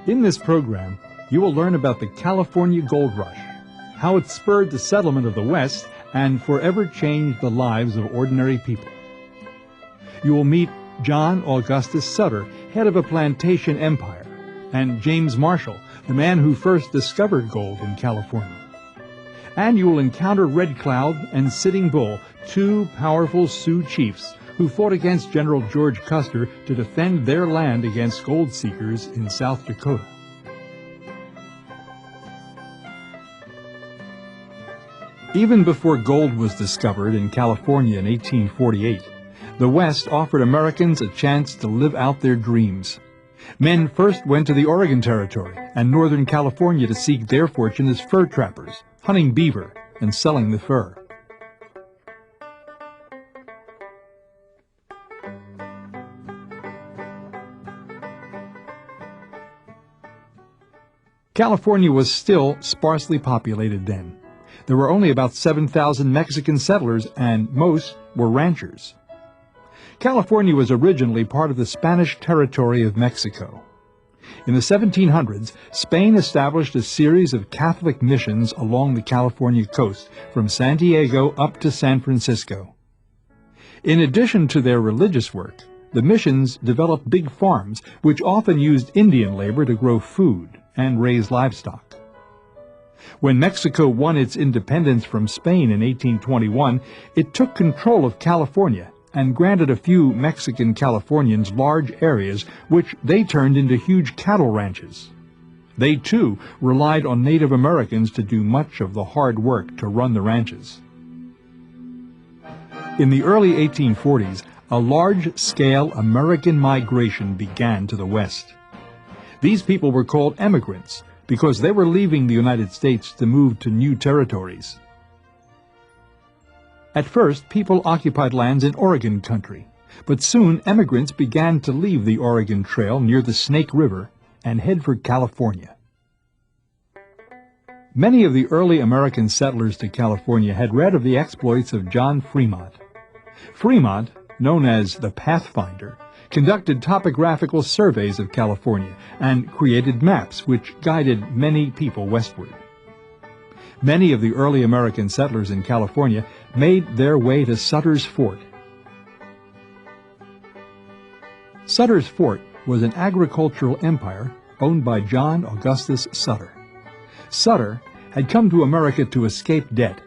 In this program, you will learn about the California Gold Rush, how it spurred the settlement of the West and forever changed the lives of ordinary people. You will meet John Augustus Sutter, head of a plantation empire, and James Marshall, the man who first discovered gold in California. And you will encounter Red Cloud and Sitting Bull, two powerful Sioux chiefs who fought against General George Custer to defend their land against gold seekers in South Dakota. Even before gold was discovered in California in 1848, the West offered Americans a chance to live out their dreams. Men first went to the Oregon Territory and Northern California to seek their fortune as fur trappers, hunting beaver and selling the fur. California was still sparsely populated then. There were only about 7,000 Mexican settlers, and most were ranchers. California was originally part of the Spanish territory of Mexico. In the 1700s, Spain established a series of Catholic missions along the California coast, from San Diego up to San Francisco. In addition to their religious work, the missions developed big farms, which often used Indian labor to grow food and raise livestock. When Mexico won its independence from Spain in 1821, it took control of California and granted a few Mexican Californians large areas which they turned into huge cattle ranches. They, too, relied on Native Americans to do much of the hard work to run the ranches. In the early 1840s, a large-scale American migration began to the West. These people were called emigrants because they were leaving the United States to move to new territories. At first, people occupied lands in Oregon country, but soon emigrants began to leave the Oregon Trail near the Snake River and head for California. Many of the early American settlers to California had read of the exploits of John Fremont. Fremont, known as the Pathfinder, conducted topographical surveys of California and created maps which guided many people westward. Many of the early American settlers in California made their way to Sutter's Fort. Sutter's Fort was an agricultural empire owned by John Augustus Sutter. Sutter had come to America to escape debt.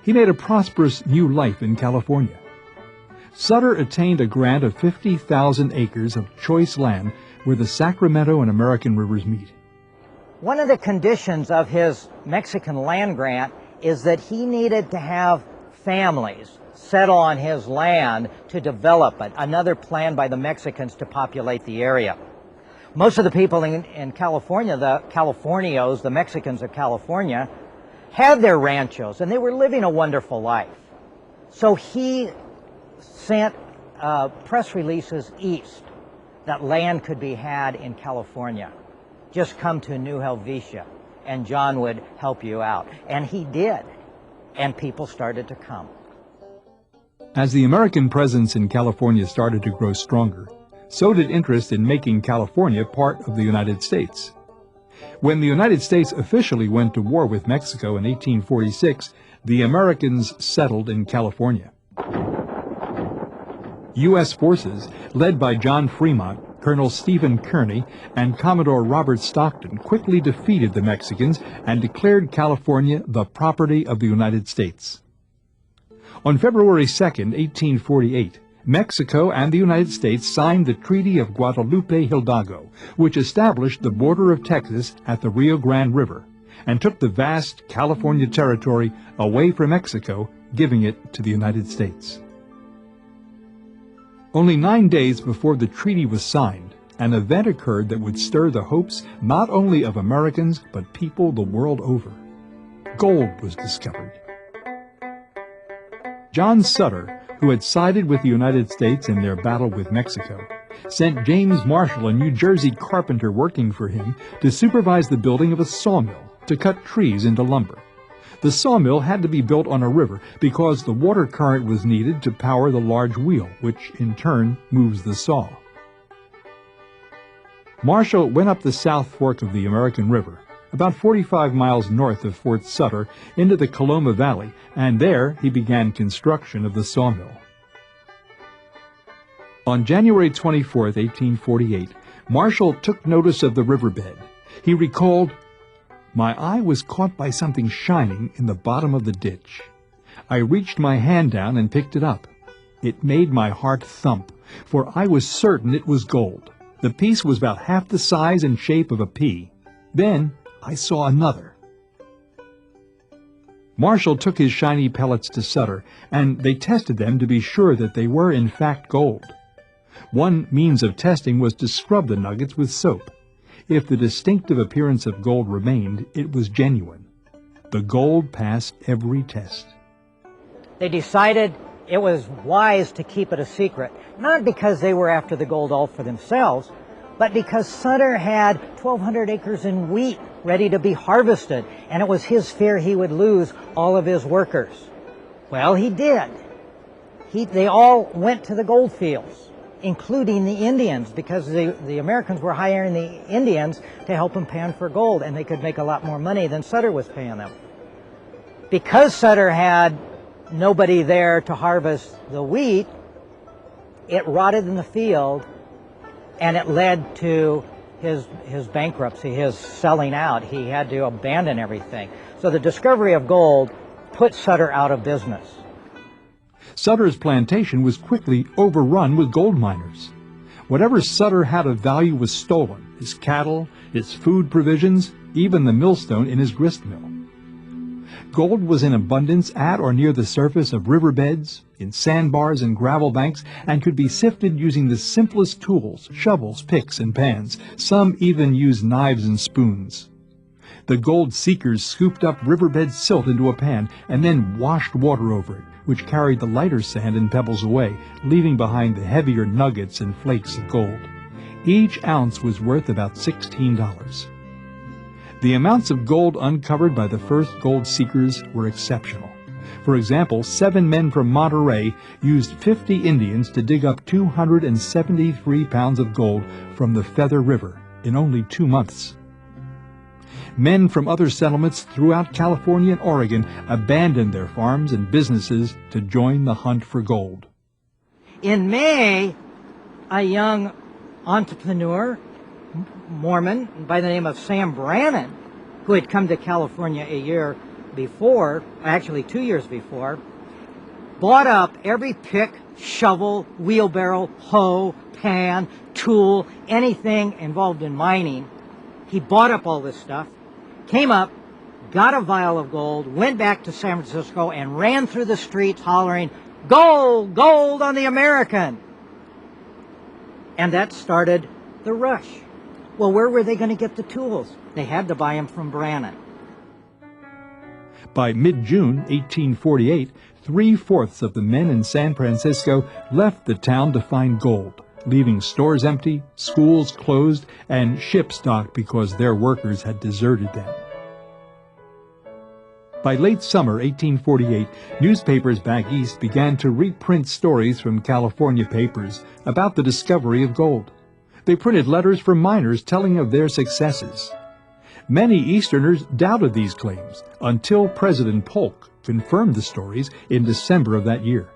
He made a prosperous new life in California. Sutter attained a grant of 50,000 acres of choice land where the Sacramento and American rivers meet. One of the conditions of his Mexican land grant is that he needed to have families settle on his land to develop it, another plan by the Mexicans to populate the area. Most of the people in California, the Californios, the Mexicans of California, had their ranchos and they were living a wonderful life. So he sent press releases east that land could be had in California. Just come to New Helvetia and John would help you out. And he did. And people started to come. As the American presence in California started to grow stronger, so did interest in making California part of the United States. When the United States officially went to war with Mexico in 1846, the Americans settled in California. U.S. forces, led by John Fremont, Colonel Stephen Kearny, and Commodore Robert Stockton, quickly defeated the Mexicans and declared California the property of the United States. On February 2, 1848, Mexico and the United States signed the Treaty of Guadalupe Hidalgo, which established the border of Texas at the Rio Grande River and took the vast California territory away from Mexico, giving it to the United States. Only 9 days before the treaty was signed, an event occurred that would stir the hopes not only of Americans, but people the world over. Gold was discovered. John Sutter, who had sided with the United States in their battle with Mexico, sent James Marshall, a New Jersey carpenter working for him, to supervise the building of a sawmill to cut trees into lumber. The sawmill had to be built on a river because the water current was needed to power the large wheel, which in turn moves the saw. Marshall went up the South Fork of the American River, about 45 miles north of Fort Sutter, into the Coloma Valley, and there he began construction of the sawmill. On January 24, 1848, Marshall took notice of the riverbed. He recalled, "My eye was caught by something shining in the bottom of the ditch. I reached my hand down and picked it up. It made my heart thump, for I was certain it was gold. The piece was about half the size and shape of a pea. Then I saw another." Marshall took his shiny pellets to Sutter, and they tested them to be sure that they were in fact gold. One means of testing was to scrub the nuggets with soap. If the distinctive appearance of gold remained, it was genuine. The gold passed every test. They decided it was wise to keep it a secret, not because they were after the gold all for themselves, but because Sutter had 1,200 acres in wheat ready to be harvested, and it was his fear he would lose all of his workers. Well, he did. They all went to the gold fields, including the Indians, because the Americans were hiring the Indians to help them pan for gold, and they could make a lot more money than Sutter was paying them. Because Sutter had nobody there to harvest the wheat, it rotted in the field, and it led to his bankruptcy, his selling out. He had to abandon everything. So the discovery of gold put Sutter out of business. Sutter's plantation was quickly overrun with gold miners. Whatever Sutter had of value was stolen: his cattle, his food provisions, even the millstone in his grist mill. Gold was in abundance at or near the surface of riverbeds, in sandbars and gravel banks, and could be sifted using the simplest tools: shovels, picks, and pans. Some even used knives and spoons. The gold seekers scooped up riverbed silt into a pan and then washed water over it, which carried the lighter sand and pebbles away, leaving behind the heavier nuggets and flakes of gold. Each ounce was worth about $16. The amounts of gold uncovered by the first gold seekers were exceptional. For example, 7 men from Monterey used 50 Indians to dig up 273 pounds of gold from the Feather River in only 2 months. Men from other settlements throughout California and Oregon abandoned their farms and businesses to join the hunt for gold. In May, a young entrepreneur, Mormon, by the name of Sam Brannan, who had come to California a year before, actually 2 years before, bought up every pick, shovel, wheelbarrow, hoe, pan, tool, anything involved in mining. He bought up all this stuff, came up, got a vial of gold, went back to San Francisco, and ran through the streets hollering, "Gold! Gold on the American!" And that started the rush. Well, where were they going to get the tools? They had to buy them from Brannan. By mid-June 1848, 3/4 of the men in San Francisco left the town to find gold, leaving stores empty, schools closed, and ships docked because their workers had deserted them. By late summer 1848, newspapers back east began to reprint stories from California papers about the discovery of gold. They printed letters from miners telling of their successes. Many Easterners doubted these claims until President Polk confirmed the stories in December of that year.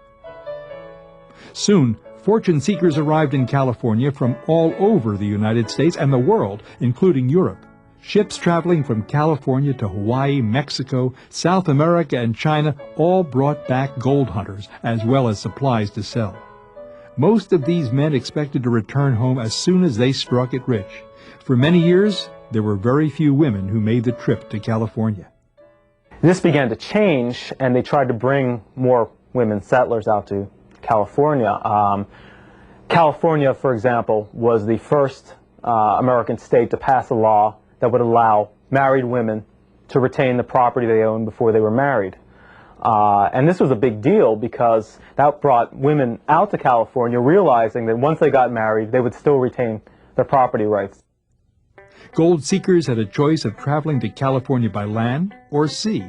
Soon, fortune seekers arrived in California from all over the United States and the world, including Europe. Ships traveling from California to Hawaii, Mexico, South America, and China all brought back gold hunters as well as supplies to sell. Most of these men expected to return home as soon as they struck it rich. For many years, there were very few women who made the trip to California. This began to change, and they tried to bring more women settlers out to California. California, for example, was the first American state to pass a law that would allow married women to retain the property they owned before they were married. And this was a big deal because that brought women out to California realizing that once they got married, they would still retain their property rights. Gold seekers had a choice of traveling to California by land or sea.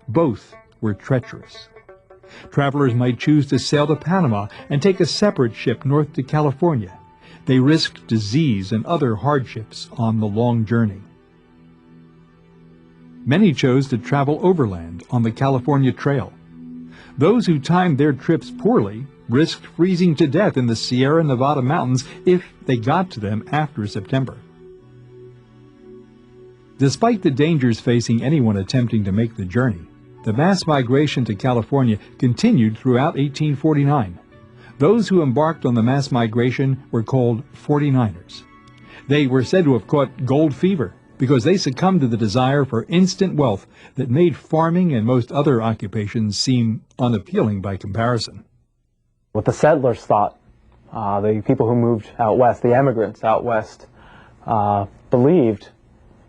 Both were treacherous. Travelers might choose to sail to Panama and take a separate ship north to California. They risked disease and other hardships on the long journey. Many chose to travel overland on the California Trail. Those who timed their trips poorly risked freezing to death in the Sierra Nevada mountains if they got to them after September. Despite the dangers facing anyone attempting to make the journey, the mass migration to California continued throughout 1849. Those who embarked on the mass migration were called 49ers. They were said to have caught gold fever because they succumbed to the desire for instant wealth that made farming and most other occupations seem unappealing by comparison. What the settlers thought, the people who moved out west, the emigrants out west, believed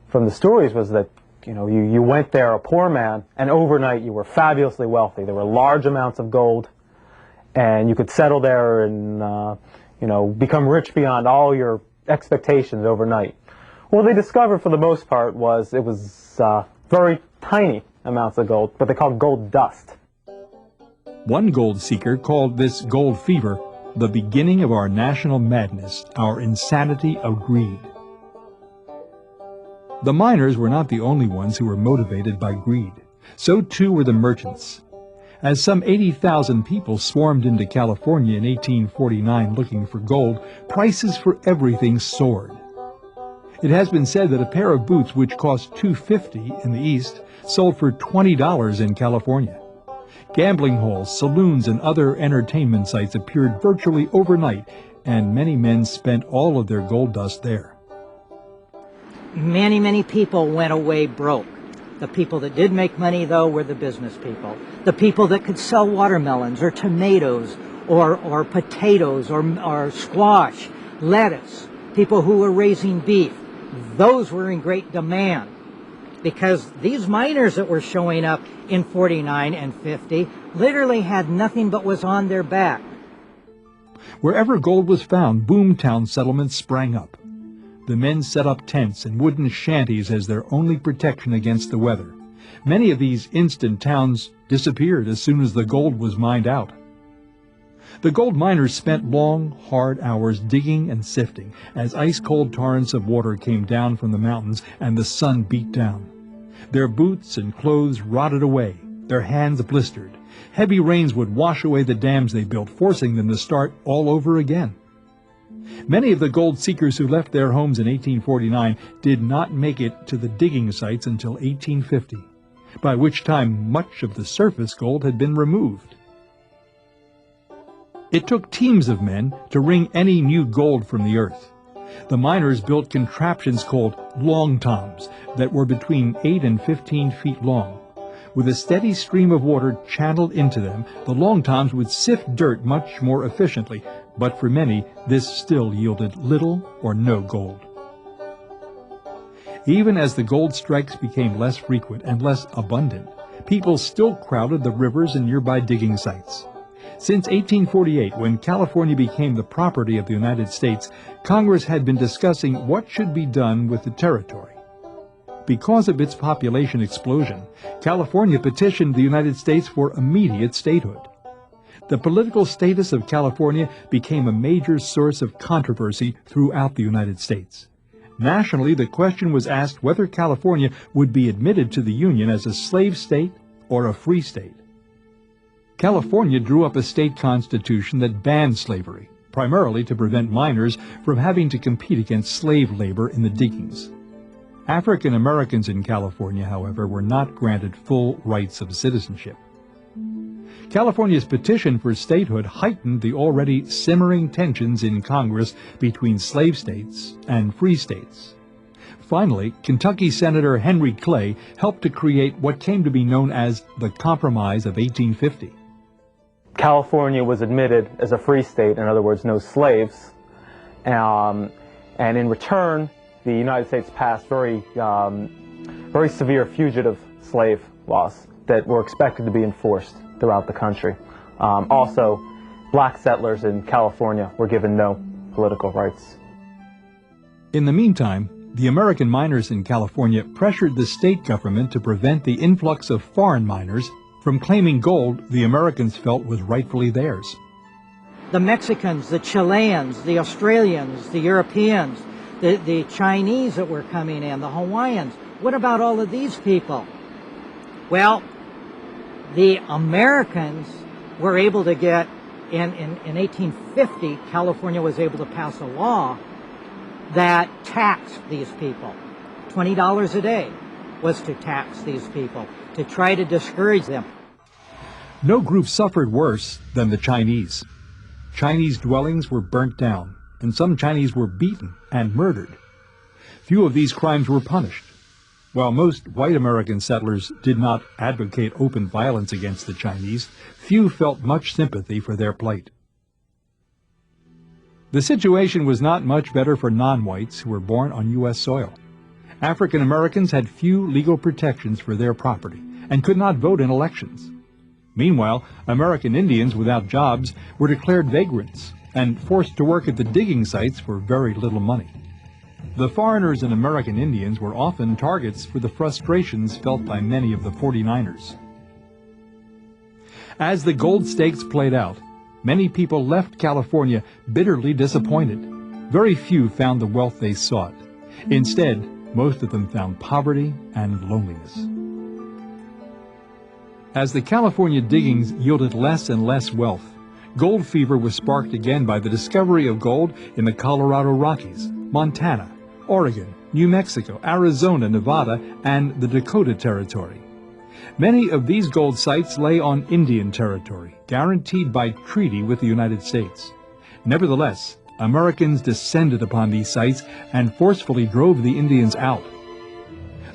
from the stories was that you went there a poor man, and overnight you were fabulously wealthy. There were large amounts of gold, and you could settle there and become rich beyond all your expectations overnight. What they discovered for the most part was it was very tiny amounts of gold, what they called gold dust. One gold seeker called this gold fever the beginning of our national madness, our insanity of greed. The miners were not the only ones who were motivated by greed. So too were the merchants. As some 80,000 people swarmed into California in 1849 looking for gold, prices for everything soared. It has been said that a pair of boots which cost $2.50 in the East sold for $20 in California. Gambling halls, saloons, and other entertainment sites appeared virtually overnight, and many men spent all of their gold dust there. Many people went away broke. The people that did make money, though, were the business people. The people that could sell watermelons or tomatoes or potatoes or squash, lettuce, people who were raising beef. Those were in great demand because these miners that were showing up in 49 and 50 literally had nothing but was on their back. Wherever gold was found, boomtown settlements sprang up. The men set up tents and wooden shanties as their only protection against the weather. Many of these instant towns disappeared as soon as the gold was mined out. The gold miners spent long, hard hours digging and sifting as ice-cold torrents of water came down from the mountains and the sun beat down. Their boots and clothes rotted away, their hands blistered. Heavy rains would wash away the dams they built, forcing them to start all over again. Many of the gold seekers who left their homes in 1849 did not make it to the digging sites until 1850, by which time much of the surface gold had been removed. It took teams of men to wring any new gold from the earth. The miners built contraptions called long toms that were between 8 and 15 feet long. With a steady stream of water channeled into them, the long toms would sift dirt much more efficiently, but for many, this still yielded little or no gold. Even as the gold strikes became less frequent and less abundant, people still crowded the rivers and nearby digging sites. Since 1848, when California became the property of the United States, Congress had been discussing what should be done with the territory. Because of its population explosion, California petitioned the United States for immediate statehood. The political status of California became a major source of controversy throughout the United States. Nationally, the question was asked whether California would be admitted to the Union as a slave state or a free state. California drew up a state constitution that banned slavery, primarily to prevent miners from having to compete against slave labor in the diggings. African Americans in California, however, were not granted full rights of citizenship. California's petition for statehood heightened the already simmering tensions in Congress between slave states and free states. Finally, Kentucky Senator Henry Clay helped to create what came to be known as the Compromise of 1850. California was admitted as a free state, in other words, no slaves, and in return, the United States passed very severe fugitive slave laws that were expected to be enforced throughout the country. Also, black settlers in California were given no political rights. In the meantime, the American miners in California pressured the state government to prevent the influx of foreign miners from claiming gold the Americans felt was rightfully theirs. the Mexicans, the Chileans, the Australians, the Europeans, the Chinese that were coming in, the Hawaiians. What about all of these people? Well, the Americans were able to get, in 1850, California was able to pass a law that taxed these people. $20 a day was to tax these people, to try to discourage them. No group suffered worse than the Chinese. Chinese dwellings were burnt down, and some Chinese were beaten and murdered. Few of these crimes were punished. While most white American settlers did not advocate open violence against the Chinese, few felt much sympathy for their plight. The situation was not much better for non-whites who were born on U.S. soil. African Americans had few legal protections for their property and could not vote in elections. Meanwhile, American Indians without jobs were declared vagrants and forced to work at the digging sites for very little money. The foreigners and American Indians were often targets for the frustrations felt by many of the 49ers. As the gold stakes played out, many people left California bitterly disappointed. Very few found the wealth they sought. Instead, most of them found poverty and loneliness. As the California diggings yielded less and less wealth, gold fever was sparked again by the discovery of gold in the Colorado Rockies, Montana, Oregon, New Mexico, Arizona, Nevada, and the Dakota Territory. Many of these gold sites lay on Indian territory, guaranteed by treaty with the United States. Nevertheless, Americans descended upon these sites and forcefully drove the Indians out.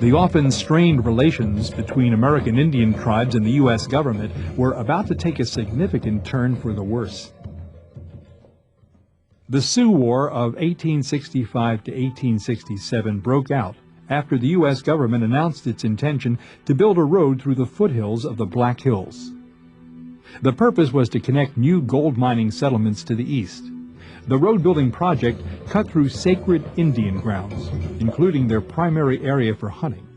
The often strained relations between American Indian tribes and the U.S. government were about to take a significant turn for the worse. The Sioux War of 1865 to 1867 broke out after the U.S. government announced its intention to build a road through the foothills of the Black Hills. The purpose was to connect new gold mining settlements to the east. The road-building project cut through sacred Indian grounds, including their primary area for hunting.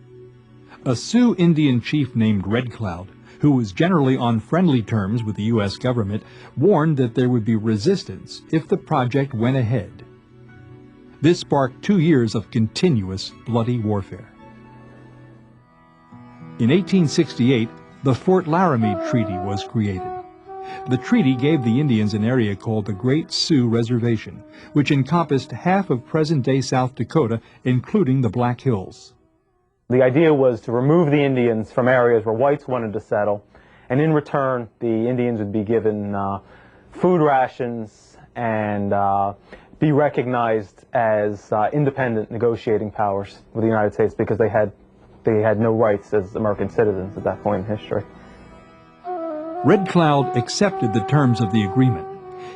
A Sioux Indian chief named Red Cloud, who was generally on friendly terms with the U.S. government, warned that there would be resistance if the project went ahead. This sparked 2 years of continuous bloody warfare. In 1868, the Fort Laramie Treaty was created. The treaty gave the Indians an area called the Great Sioux Reservation, which encompassed half of present-day South Dakota, including the Black Hills. The idea was to remove the Indians from areas where whites wanted to settle, and in return, the Indians would be given food rations and be recognized as independent negotiating powers with the United States because they had no rights as American citizens at that point in history. Red Cloud accepted the terms of the agreement.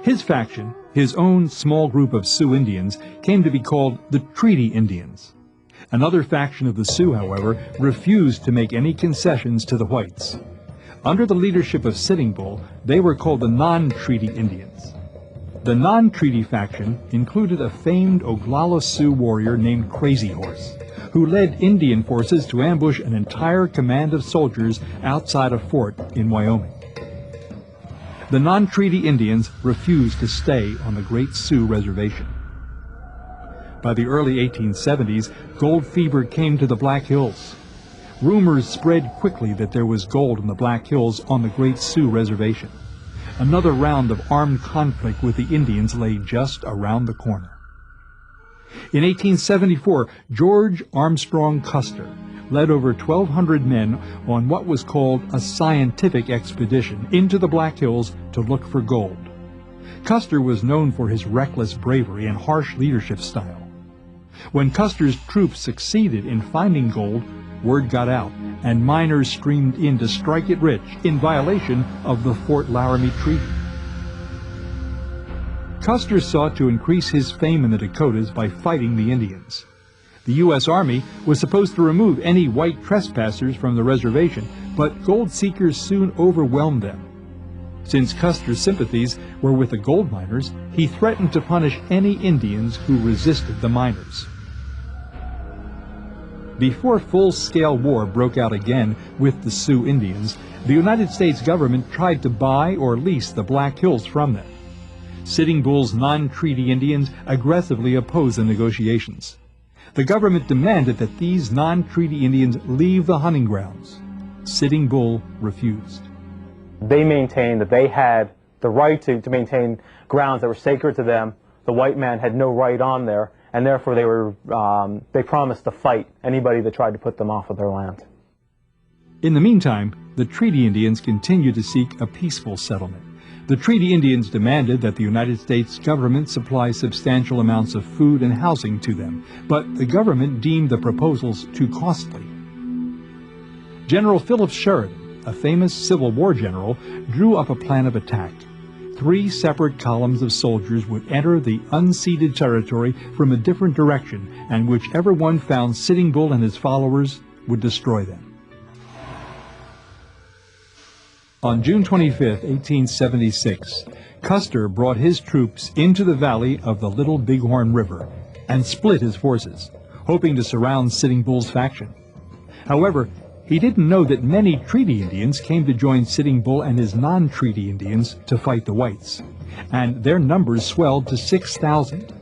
His faction, his own small group of Sioux Indians, came to be called the Treaty Indians. Another faction of the Sioux, however, refused to make any concessions to the whites. Under the leadership of Sitting Bull, they were called the Non-Treaty Indians. The non-treaty faction included a famed Oglala Sioux warrior named Crazy Horse, who led Indian forces to ambush an entire command of soldiers outside a fort in Wyoming. The non-treaty Indians refused to stay on the Great Sioux Reservation. By the early 1870s, gold fever came to the Black Hills. Rumors spread quickly that there was gold in the Black Hills on the Great Sioux Reservation. Another round of armed conflict with the Indians lay just around the corner. In 1874, George Armstrong Custer led over 1,200 men on what was called a scientific expedition into the Black Hills to look for gold. Custer was known for his reckless bravery and harsh leadership style. When Custer's troops succeeded in finding gold, word got out, and miners streamed in to strike it rich in violation of the Fort Laramie Treaty. Custer sought to increase his fame in the Dakotas by fighting the Indians. The U.S. Army was supposed to remove any white trespassers from the reservation, but gold seekers soon overwhelmed them. Since Custer's sympathies were with the gold miners, he threatened to punish any Indians who resisted the miners. Before full-scale war broke out again with the Sioux Indians, the United States government tried to buy or lease the Black Hills from them. Sitting Bull's non-treaty Indians aggressively opposed the negotiations. The government demanded that these non-treaty Indians leave the hunting grounds. Sitting Bull refused. They maintained that they had the right to maintain grounds that were sacred to them. The white man had no right on there, and therefore they promised to fight anybody that tried to put them off of their land. In the meantime, the treaty Indians continued to seek a peaceful settlement. The treaty Indians demanded that the United States government supply substantial amounts of food and housing to them, but the government deemed the proposals too costly. General Philip Sheridan, a famous Civil War general, drew up a plan of attack. 3 separate columns of soldiers would enter the unceded territory from a different direction, and whichever one found Sitting Bull and his followers would destroy them. On June 25, 1876, Custer brought his troops into the valley of the Little Bighorn River and split his forces, hoping to surround Sitting Bull's faction. However, he didn't know that many treaty Indians came to join Sitting Bull and his non-treaty Indians to fight the whites, and their numbers swelled to 6,000.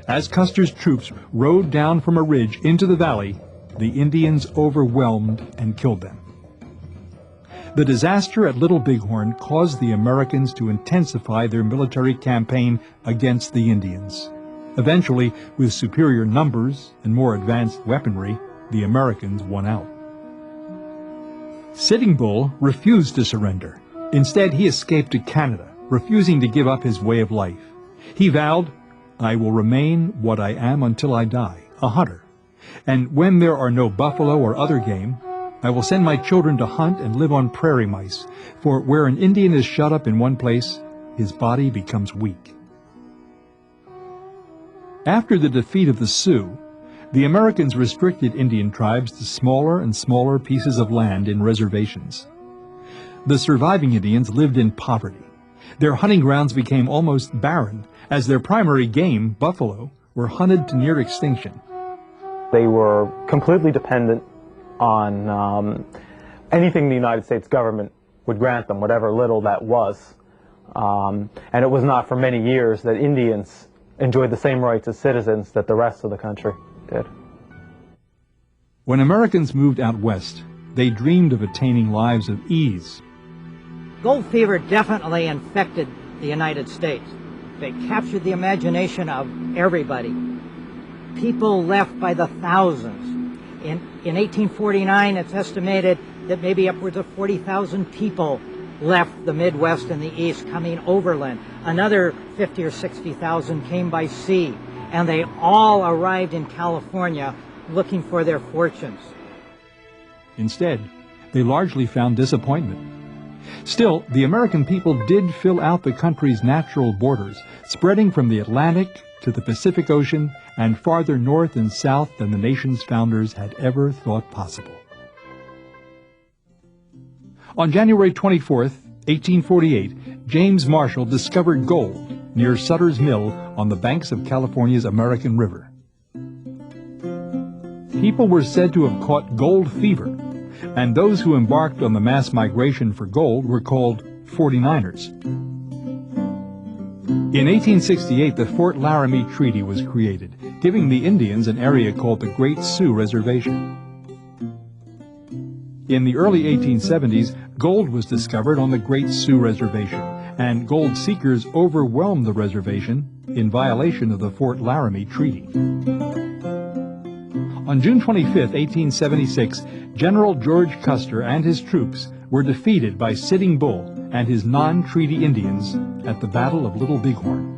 As Custer's troops rode down from a ridge into the valley, the Indians overwhelmed and killed them. The disaster at Little Bighorn caused the Americans to intensify their military campaign against the Indians. Eventually, with superior numbers and more advanced weaponry, the Americans won out. Sitting Bull refused to surrender. Instead, he escaped to Canada, refusing to give up his way of life. He vowed, "I will remain what I am until I die, a hunter. And when there are no buffalo or other game, I will send my children to hunt and live on prairie mice, for where an Indian is shut up in one place, his body becomes weak." After the defeat of the Sioux, the Americans restricted Indian tribes to smaller and smaller pieces of land in reservations. The surviving Indians lived in poverty. Their hunting grounds became almost barren, as their primary game, buffalo, were hunted to near extinction. They were completely dependent on anything the United States government would grant them, whatever little that was. And it was not for many years that Indians enjoyed the same rights as citizens that the rest of the country did. When Americans moved out west, they dreamed of attaining lives of ease. Gold fever definitely infected the United States. It captured the imagination of everybody. People left by the thousands. In 1849, it's estimated that maybe upwards of 40,000 people left the Midwest and the East coming overland. Another 50 or 60,000 came by sea, and they all arrived in California looking for their fortunes. Instead, they largely found disappointment. Still, the American people did fill out the country's natural borders, spreading from the Atlantic to the Pacific Ocean and farther north and south than the nation's founders had ever thought possible. On January 24th, 1848, James Marshall discovered gold near Sutter's Mill on the banks of California's American River. People were said to have caught gold fever, and those who embarked on the mass migration for gold were called 49ers. In 1868, the Fort Laramie Treaty was created, giving the Indians an area called the Great Sioux Reservation. In the early 1870s, gold was discovered on the Great Sioux Reservation, and gold seekers overwhelmed the reservation in violation of the Fort Laramie Treaty. On June 25, 1876, General George Custer and his troops were defeated by Sitting Bull and his non-treaty Indians at the Battle of Little Bighorn.